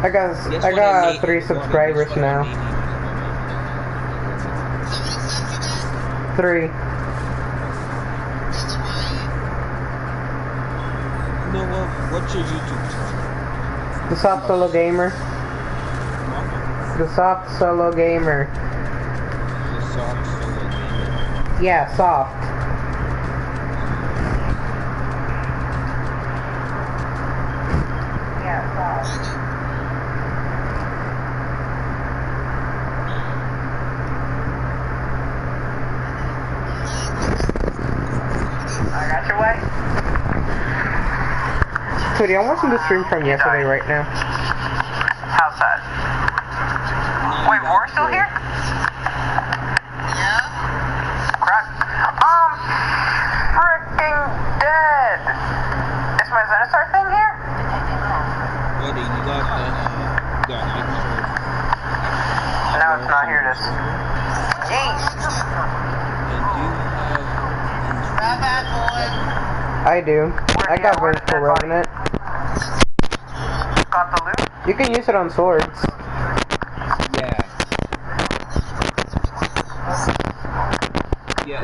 I got 3 subscribers now. 3. No, what's your YouTube channel? The Soft Solo Gamer. The Soft Solo Gamer. The Soft Solo Gamer. Yeah, soft. Yeah, soft. I got your way. Cody, I'm watching the stream from yesterday right now. How's that? Wait, we're still here? Yeah. Crap. Freaking dead. Is my Zenostar thing here? Buddy, you got extra. No, it's not. Here it is. Jeez. And do you have... I do. I got vertical revenant. Got the loot? You can use it on swords.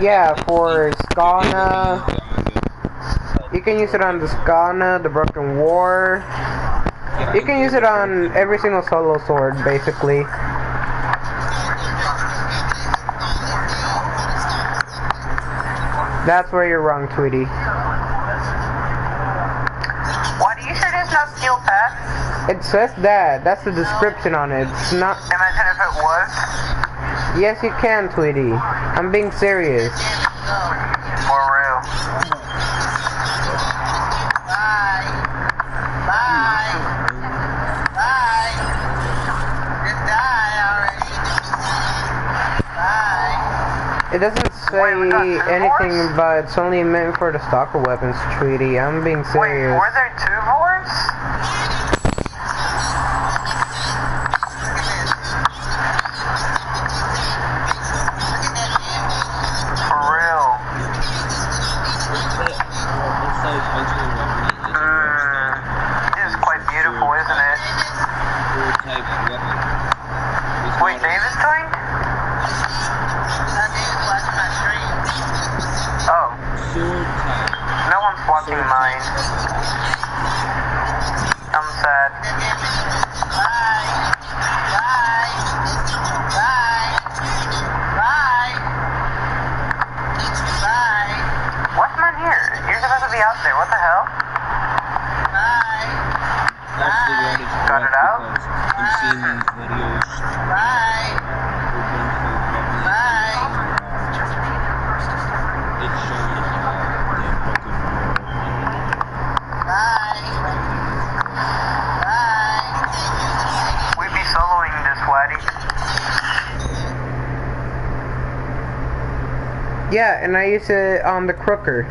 Yeah, for Skana. You can use it on the Skana, the Broken War. You can use it on every single solo sword, basically. That's where you're wrong, Tweety. What, are you sure there's no steel path? It says that. That's the description on it. It's not... Imagine if it was. Yes, you can, Tweety. I'm being serious. For real. Bye. Bye. Bye. Just die already. Bye. It doesn't say anything, but it's only meant for the stalker weapons, Tweety. I'm being serious. Wait, were there 2 Vors? Wait, Davis joined? Oh. No one's watching mine. I'm sad. Bye. Bye. Bye. Bye. Bye. What's mine here? You're supposed to be out there. What the hell? Bye. Bye. Got it out? I'm seeing these videos. Bye. Bye. It's showing Bye. Bye. We be soloing this, Waddy. Yeah, and I use it on the Crooker.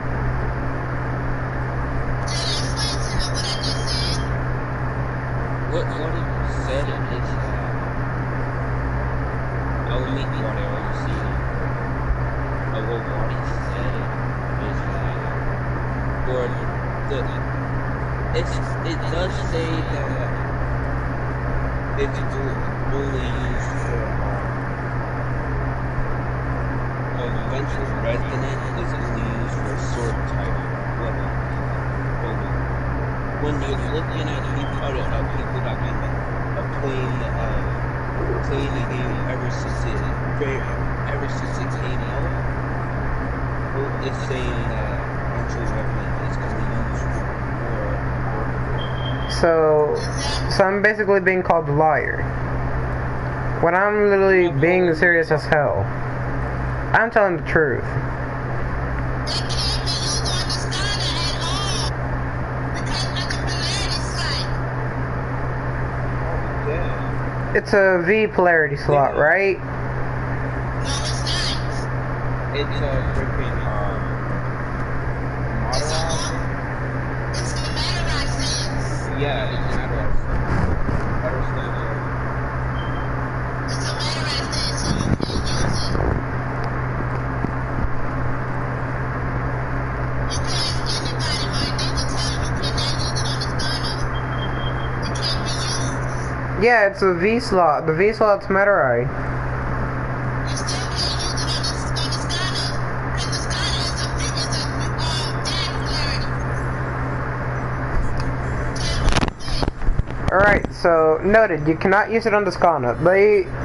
What he said is I will meet what I already see. What he said is for it does say that it's only used for Venture Resonant is only used for sword type weapons. When you're looking at people that have been playing the game ever since it came out, it's saying that Venture Resonant is only used for So I'm basically being called a liar. When I'm literally being serious as hell. I'm telling the truth. It's a V polarity slot, right? It's a freaking yeah, it's an Yeah, it's a V-slot. The V-slot's Metari. Alright, so noted, you cannot use it on the Skana,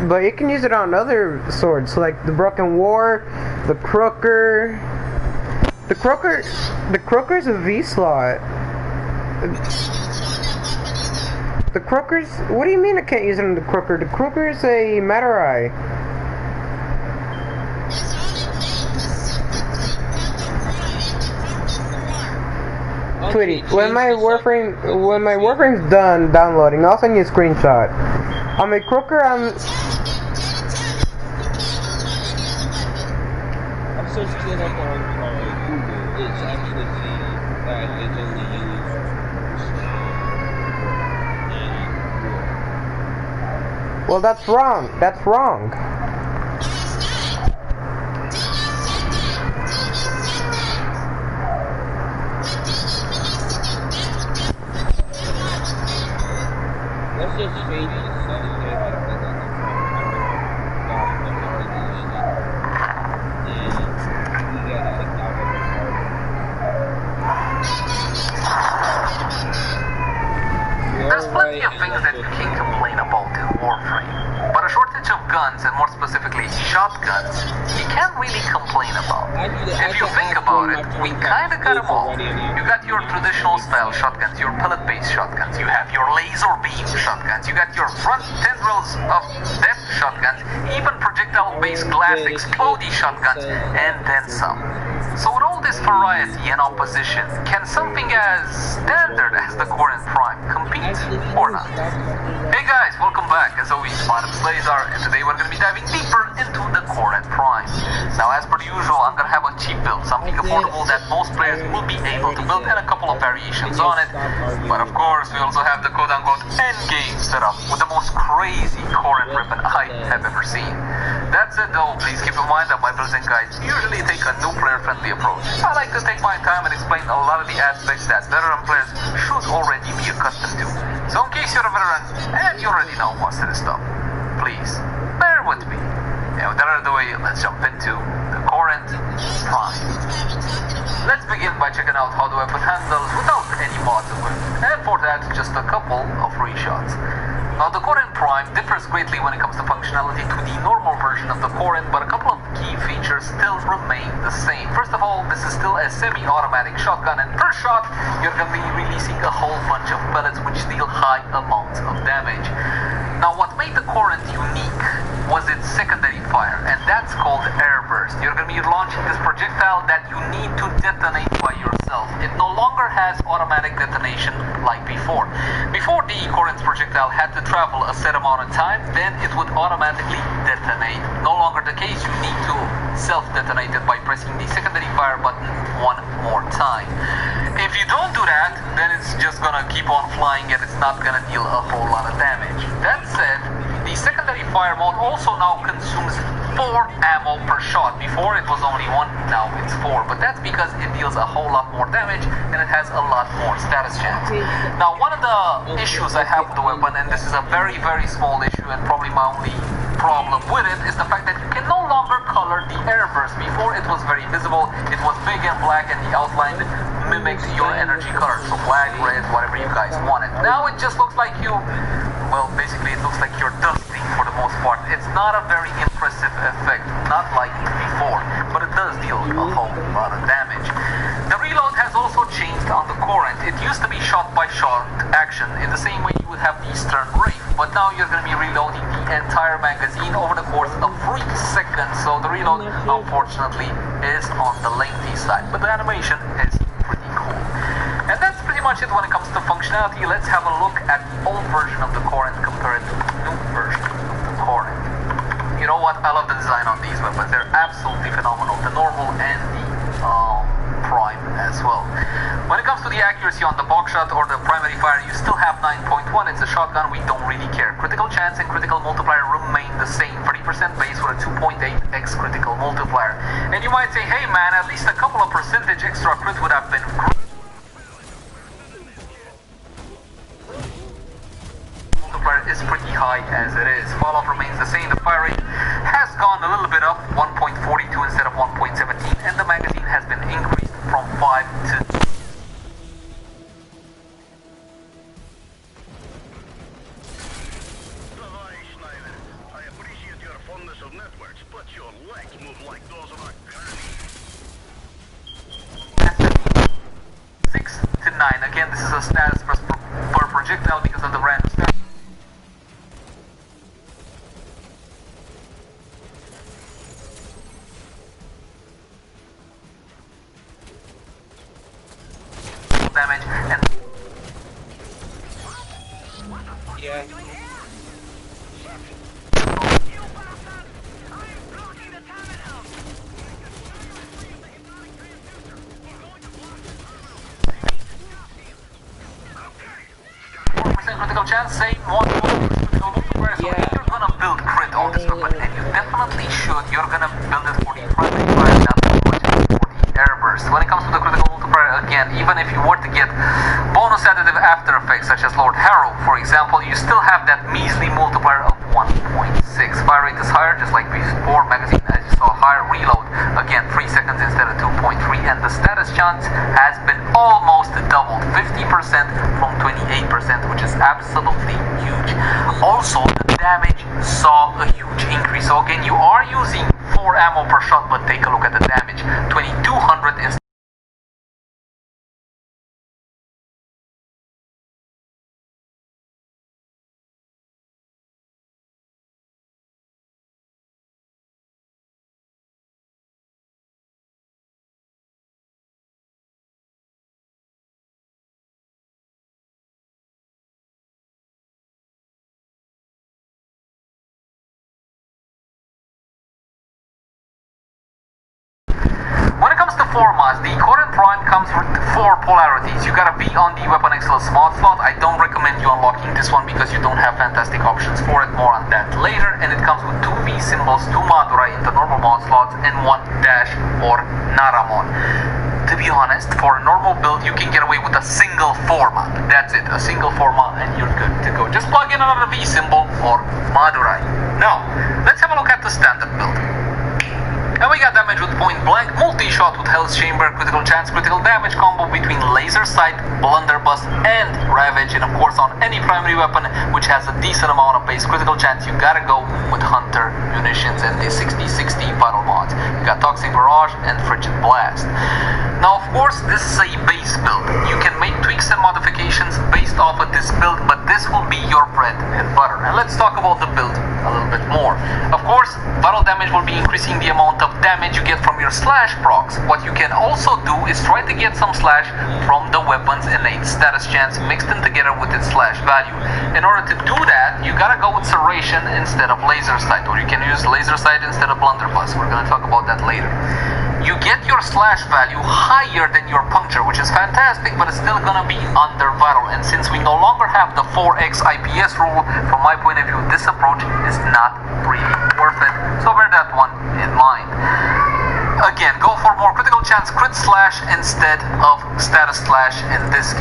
but you can use it on other swords, like the Broken War, the Crooker. The Crooker's a V-slot. The Crooker's, what do you mean I can't use it on the Crooker? The Crooker's a Metari. Tweety, when my Warframe's done downloading, I'll send you a screenshot. On my Crooker, I searched it up on Google. It's actually saying that it's only used and well, that's wrong. That's wrong. let's just change the setting there like that on the and we got like that one. There's plenty of things that you can complain about in Warframe, but a shortage of guns, and more specifically shotguns, you can't really complain about. If you think about it, we kinda got them all. You got your traditional style shotguns, your pellet-based shotguns, you have your laser beam shotguns, you got your front tendrils of depth shotguns, even projectile-based glass explodey shotguns, and then some. So with all this variety and opposition, can something as standard as the Corinth Prime compete or not? Hey guys, welcome back. As always, my name is Lazar, and today we're going to be diving deeper into the Corinth Prime. Now, as per usual, I'm going to have a cheap build, something affordable that most players will be able to build, and a couple of variations on it. But of course, we also have the quote-unquote endgame setup with the most crazy Corinth ribbon I have ever seen. That said though, please keep in mind that my builds and guides usually take a new player-friendly approach. I like to take my time and explain a lot of the aspects that veteran players should already be accustomed to. So in case you're a veteran and you already know most of this stuff, please bear with me. And with that out of the way, let's jump into the Corinth Prime. Let's begin by checking out how the weapon handles without any mods equipped, and for that, just a couple of free shots. Now, the Corinth Prime differs greatly when it comes to functionality to the normal version of the Corinth, but a couple of key features still remain the same. First of all, this is still a semi-automatic shotgun, and per shot, you're going to be releasing a whole bunch of pellets which deal high amounts of damage. Now, what made the Corinth unique was its secondary fire, and that's called air burst. You're going to be launching this projectile that you need to detonate by yourself. It no longer has automatic detonation like before. Before, the Corinth projectile had to travel a set amount of time, then it would automatically detonate. No longer the case, you need to self-detonate it by pressing the secondary fire button one more time. If you don't do that, then it's just gonna keep on flying and it's not gonna deal a whole lot of damage. That said, the secondary fire mode also now consumes 4 ammo per shot. Before it was only 1, now it's 4. But that's because it deals a whole lot more damage and it has a lot more status chance. Now, one of the issues I have with the weapon, and this is a very, very small issue and probably my only problem with it, is the fact that you can no longer color the air burst. Before it was very visible, it was big and black, and the outline mimicked your energy color, so black, red, whatever you guys wanted. Now it just looks like you, well, basically it looks like you're dusting for the most part. It's not a very impressive effect, not like before, but it does deal a whole lot of damage. The reload has also changed on the Corinth. It used to be shot-by-shot action, in the same way you would have the Stern Wraith, but now you're going to be reloading the entire magazine over the course of 3 seconds, so the reload, unfortunately, is on the lengthy side, but the animation is pretty cool. And that's pretty much it when it comes to functionality. Let's have a look at the old version of the Corinth compared to the new version of the Corinth. You know what? I love the design on these weapons. They're absolutely phenomenal. The normal and the Prime as well. When it comes to the accuracy on the box shot or the primary fire, you still have 9.1. It's a shotgun. We don't really care. Critical chance and critical multiplier remain the same. 30% base with a 2.8x critical multiplier. And you might say, hey man, at least a couple of percentage extra crit would have been great. Multiplier is pretty 6 to 9. Again, this is a status per projectile because of the random status. Damage and Yeah. critical chance, same one critical multiplier. So if you're gonna build crit on this weapon, and you definitely should, you're gonna build it for the primary fire, not so much for the air burst. When it comes to the critical multiplier, again, even if you were to get bonus additive after effects such as Lord Harrow, for example, you still have that measly multiplier of 1.6. Fire rate is higher, just like before. Magazine, as you saw, higher reload. Again, 3 seconds instead of 2.3, and the status chance has been almost doubled, 50% from 28%, which is absolutely huge. Also, the damage saw a huge increase. So again, you are using 4 ammo per shot, but take a look at the damage. 2200 instead. When it comes to 4 mods, the Corin Prime comes with 4 polarities. You gotta be on the Weapon Excellence mod slot. I don't recommend you unlocking this one because you don't have fantastic options for it. More on that later. And it comes with 2 V symbols, 2 Madurai in the normal mod slots, and 1 Dash or Naramon. To be honest, for a normal build, you can get away with a single 4 mod. That's it, a single 4 mod, and you're good to go. Just plug in another V symbol or Madurai. Now, let's have a look at the standard build. And we got damage with point blank, multi-shot with Hell's Chamber, critical chance, critical damage combo between laser sight, blunderbuss, and ravage. And of course, on any primary weapon which has a decent amount of base critical chance, you gotta go with Hunter munitions and the 60/60 vital mods. You got Toxic Barrage and Frigid Blast. Now, of course, this is a base build. You can make tweaks and modifications based off of this build, but this will be your bread and butter. And let's talk about the build a little bit more. Of course, vital damage will be increasing the amount of damage you get from your slash procs. What you can also do is try to get some slash from the weapon's innate status chance mixed in together with its slash value. In order to do that, you gotta go with Serration instead of Laser Sight, or you can use Laser Sight instead of Blunderbuss. We're gonna talk about that later. You get your slash value higher than your puncture, which is fantastic, but it's still gonna be under vital. And since we no longer have the 4x IPS rule, from my point of view, this approach is not really worth it. So bear that one in mind. Again, go for more critical chance crit slash instead of status slash in this case.